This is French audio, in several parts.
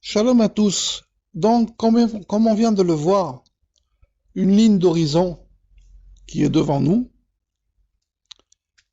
Shalom à tous. Donc, comme on vient de le voir, une ligne d'horizon qui est devant nous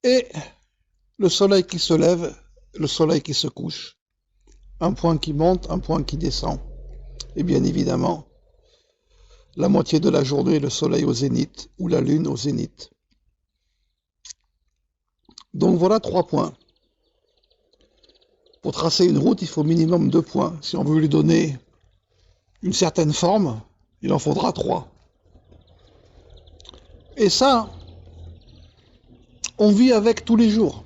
et le soleil qui se lève, le soleil qui se couche. Un point qui monte, un point qui descend. Et bien évidemment, la moitié de la journée, le soleil au zénith ou la lune au zénith. Donc voilà 3 points. Pour tracer une route, il faut minimum 2 points. Si on veut lui donner une certaine forme, il en faudra 3. Et ça, on vit avec tous les jours.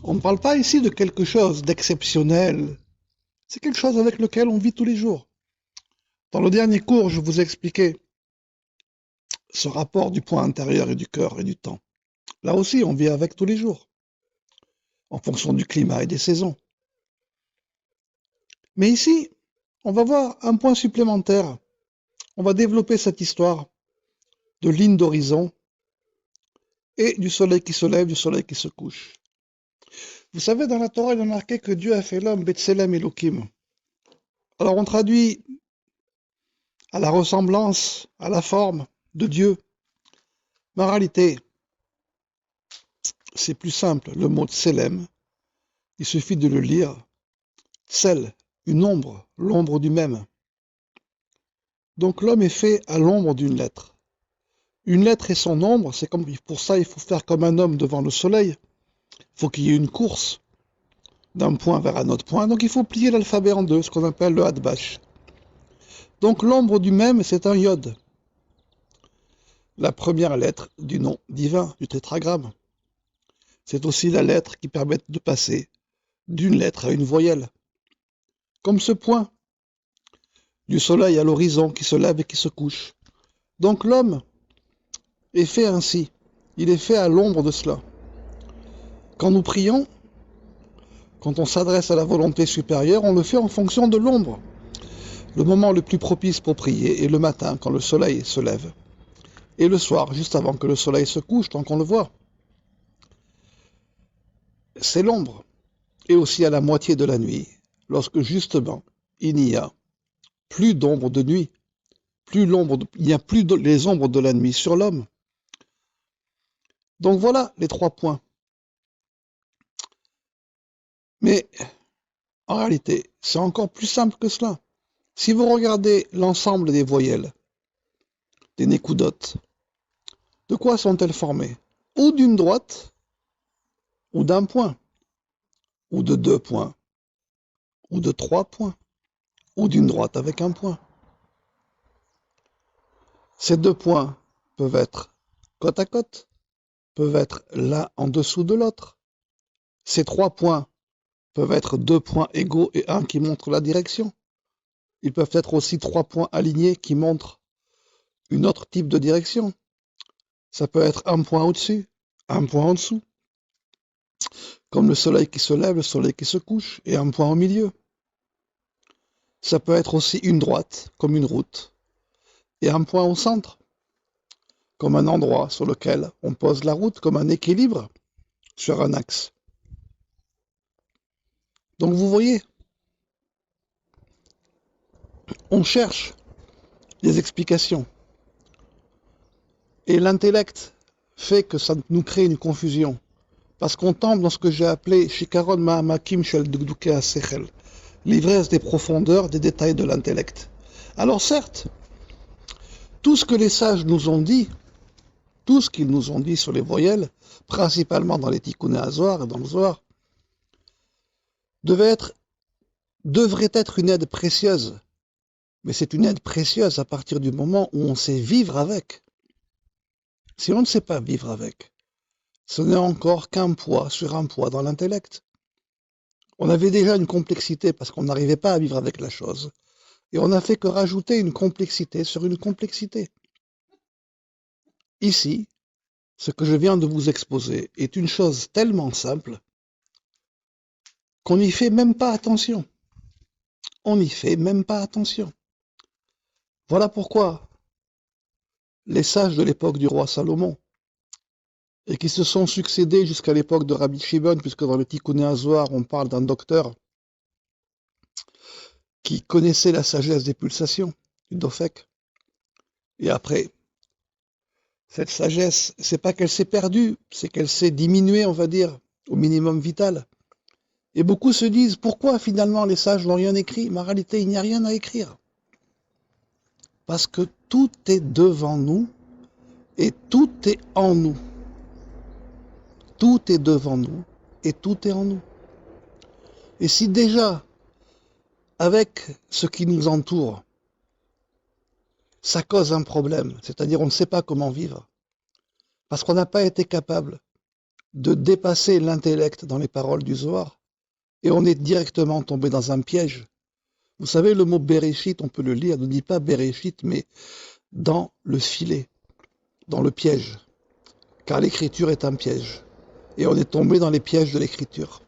On ne parle pas ici de quelque chose d'exceptionnel. C'est quelque chose avec lequel on vit tous les jours. Dans le dernier cours, je vous ai expliqué ce rapport du point intérieur et du cœur et du temps. Là aussi, on vit avec tous les jours, en fonction du climat et des saisons. Mais ici, on va voir un point supplémentaire. On va développer cette histoire de ligne d'horizon et du soleil qui se lève, du soleil qui se couche. Vous savez, dans la Torah, il est marqué que Dieu a fait l'homme Betselem Elohim. Alors on traduit à la ressemblance, à la forme de Dieu. Mais en réalité, c'est plus simple. Le mot tselem, il suffit de le lire. Tsel, une ombre, l'ombre du même. Donc l'homme est fait à l'ombre d'une lettre. Une lettre et son ombre, c'est comme pour ça il faut faire comme un homme devant le soleil. Il faut qu'il y ait une course d'un point vers un autre point. Donc il faut plier l'alphabet en deux, ce qu'on appelle le hadbash. Donc l'ombre du même, c'est un yod. La première lettre du nom divin, du tétragramme. C'est aussi la lettre qui permet de passer d'une lettre à une voyelle. Comme ce point du soleil à l'horizon qui se lève et qui se couche. Donc l'homme est fait ainsi. Il est fait à l'ombre de cela. Quand nous prions, quand on s'adresse à la volonté supérieure, on le fait en fonction de l'ombre. Le moment le plus propice pour prier est le matin, quand le soleil se lève. Et le soir, juste avant que le soleil se couche, tant qu'on le voit. C'est l'ombre. Et aussi à la moitié de la nuit, lorsque justement, il n'y a plus d'ombre de nuit, il n'y a plus les ombres de la nuit sur l'homme. Donc voilà les 3 points. Mais en réalité, c'est encore plus simple que cela. Si vous regardez l'ensemble des voyelles, des nécoudotes, de quoi sont-elles formées? Ou d'une droite, ou d'un point, ou de 2 points, ou de 3 points, ou d'une droite avec un point. Ces 2 points peuvent être côte à côte, peuvent être l'un en dessous de l'autre. Ces 3 points peuvent être 2 points égaux et un qui montre la direction. Ils peuvent être aussi 3 points alignés qui montrent une autre type de direction. Ça peut être un point au-dessus, un point en dessous. Comme le soleil qui se lève, le soleil qui se couche, et un point au milieu. Ça peut être aussi une droite, comme une route, et un point au centre, comme un endroit sur lequel on pose la route, comme un équilibre sur un axe. Donc vous voyez, on cherche des explications. Et l'intellect fait que ça nous crée une confusion. Parce qu'on tombe dans ce que j'ai appelé Shikaron Ma'amakim Shel Dukduke HaSechel, l'ivresse des profondeurs, des détails de l'intellect. Alors certes, tout ce que les sages nous ont dit, tout ce qu'ils nous ont dit sur les voyelles, principalement dans les Tikkuné HaZohar et dans le Zohar, devrait être une aide précieuse. Mais c'est une aide précieuse à partir du moment où on sait vivre avec. Si on ne sait pas vivre avec, ce n'est encore qu'un poids sur un poids dans l'intellect. On avait déjà une complexité parce qu'on n'arrivait pas à vivre avec la chose. Et on n'a fait que rajouter une complexité sur une complexité. Ici, ce que je viens de vous exposer est une chose tellement simple qu'on n'y fait même pas attention. On n'y fait même pas attention. Voilà pourquoi les sages de l'époque du roi Salomon, et qui se sont succédés jusqu'à l'époque de Rabbi Shimon, puisque dans le Tikkuné HaZohar, on parle d'un docteur qui connaissait la sagesse des pulsations, du Dofek. Et après, cette sagesse, c'est pas qu'elle s'est perdue, c'est qu'elle s'est diminuée, on va dire, au minimum vital. Et beaucoup se disent, pourquoi finalement les sages n'ont rien écrit? Mais en réalité, il n'y a rien à écrire. Parce que tout est devant nous et tout est en nous. Tout est devant nous et tout est en nous. Et si déjà, avec ce qui nous entoure, ça cause un problème, c'est-à-dire on ne sait pas comment vivre, parce qu'on n'a pas été capable de dépasser l'intellect dans les paroles du Zohar, et on est directement tombé dans un piège. Vous savez, le mot Bereshit, on peut le lire, ne dit pas Bereshit, mais dans le filet, dans le piège, car l'écriture est un piège, et on est tombé dans les pièges de l'écriture.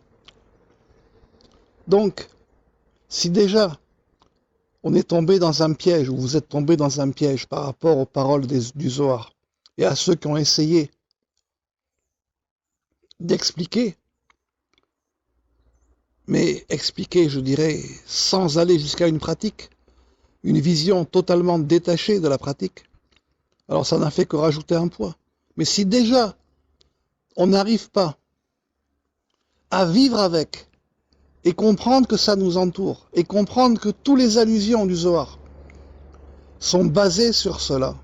Donc, si déjà on est tombé dans un piège, ou vous êtes tombé dans un piège par rapport aux paroles du Zohar, et à ceux qui ont essayé d'expliquer, mais expliquer, je dirais, sans aller jusqu'à une pratique, une vision totalement détachée de la pratique, alors ça n'a fait que rajouter un poids. Mais si déjà on n'arrive pas à vivre avec, et comprendre que ça nous entoure, et comprendre que toutes les allusions du Zohar sont basées sur cela,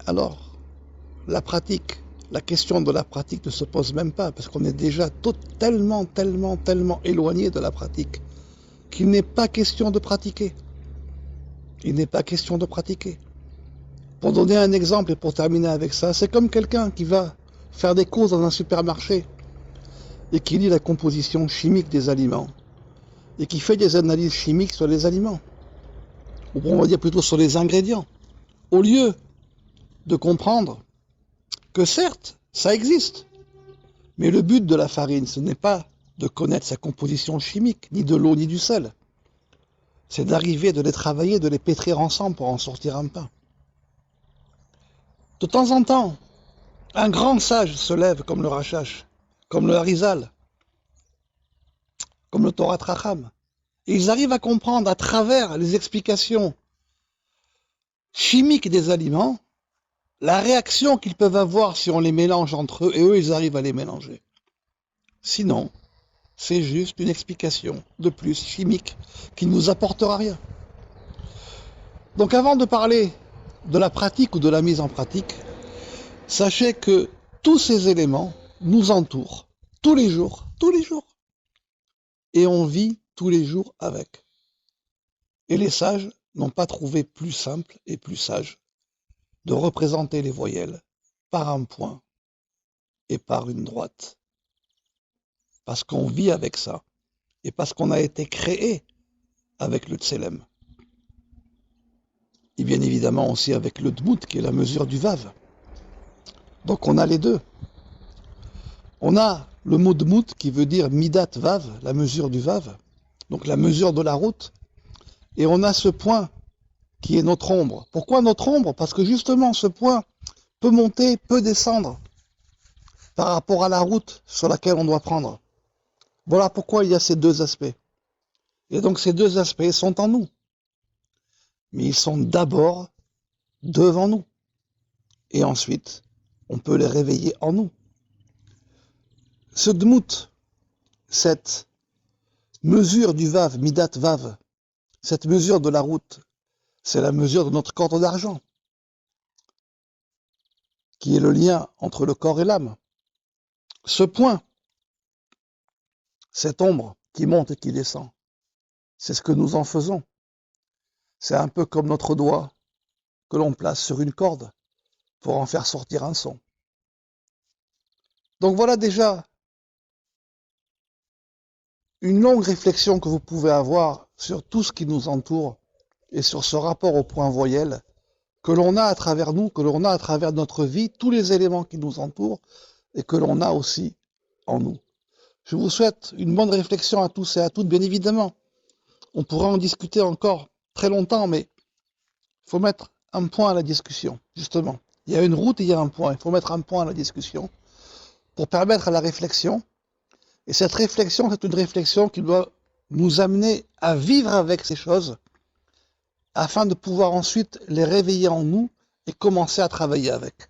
alors la pratique, la question de la pratique ne se pose même pas, parce qu'on est déjà tellement éloigné de la pratique, qu'il n'est pas question de pratiquer. Il n'est pas question de pratiquer. Pour donner un exemple et pour terminer avec ça, c'est comme quelqu'un qui va faire des courses dans un supermarché et qui lit la composition chimique des aliments et qui fait des analyses chimiques sur les aliments, ou on va dire plutôt sur les ingrédients, au lieu de comprendre que certes, ça existe, mais le but de la farine, ce n'est pas de connaître sa composition chimique, ni de l'eau, ni du sel. C'est d'arriver, de les travailler, de les pétrir ensemble pour en sortir un pain. De temps en temps, un grand sage se lève comme le Rachash, comme le Harizal, comme le Torah Tracham. Et ils arrivent à comprendre à travers les explications chimiques des aliments la réaction qu'ils peuvent avoir si on les mélange entre eux, et eux, ils arrivent à les mélanger. Sinon, c'est juste une explication de plus chimique qui ne nous apportera rien. Donc avant de parler de la pratique ou de la mise en pratique, sachez que tous ces éléments nous entourent tous les jours, et on vit tous les jours avec. Et les sages n'ont pas trouvé plus simple et plus sage de représenter les voyelles par un point et par une droite. Parce qu'on vit avec ça, et parce qu'on a été créé avec le tselem. Et bien évidemment aussi avec le dmout, qui est la mesure du vav. Donc on a les deux. On a le mot dmout qui veut dire midat vav, la mesure du vav, donc la mesure de la route, et on a ce point qui est notre ombre. Pourquoi notre ombre? Parce que justement ce point peut monter, peut descendre par rapport à la route sur laquelle on doit prendre. Voilà pourquoi il y a ces deux aspects. Et donc ces deux aspects sont en nous. Mais ils sont d'abord devant nous. Et ensuite, on peut les réveiller en nous. Ce dmout, cette mesure du vav, midat vav, cette mesure de la route, c'est la mesure de notre corde d'argent, qui est le lien entre le corps et l'âme. Ce point, cette ombre qui monte et qui descend, c'est ce que nous en faisons. C'est un peu comme notre doigt que l'on place sur une corde pour en faire sortir un son. Donc voilà déjà une longue réflexion que vous pouvez avoir sur tout ce qui nous entoure et sur ce rapport au point voyelle que l'on a à travers nous, que l'on a à travers notre vie, tous les éléments qui nous entourent et que l'on a aussi en nous. Je vous souhaite une bonne réflexion à tous et à toutes, bien évidemment. On pourra en discuter encore très longtemps, mais il faut mettre un point à la discussion, justement. Il y a une route et il y a un point. Il faut mettre un point à la discussion pour permettre à la réflexion. Et cette réflexion, c'est une réflexion qui doit nous amener à vivre avec ces choses afin de pouvoir ensuite les réveiller en nous et commencer à travailler avec.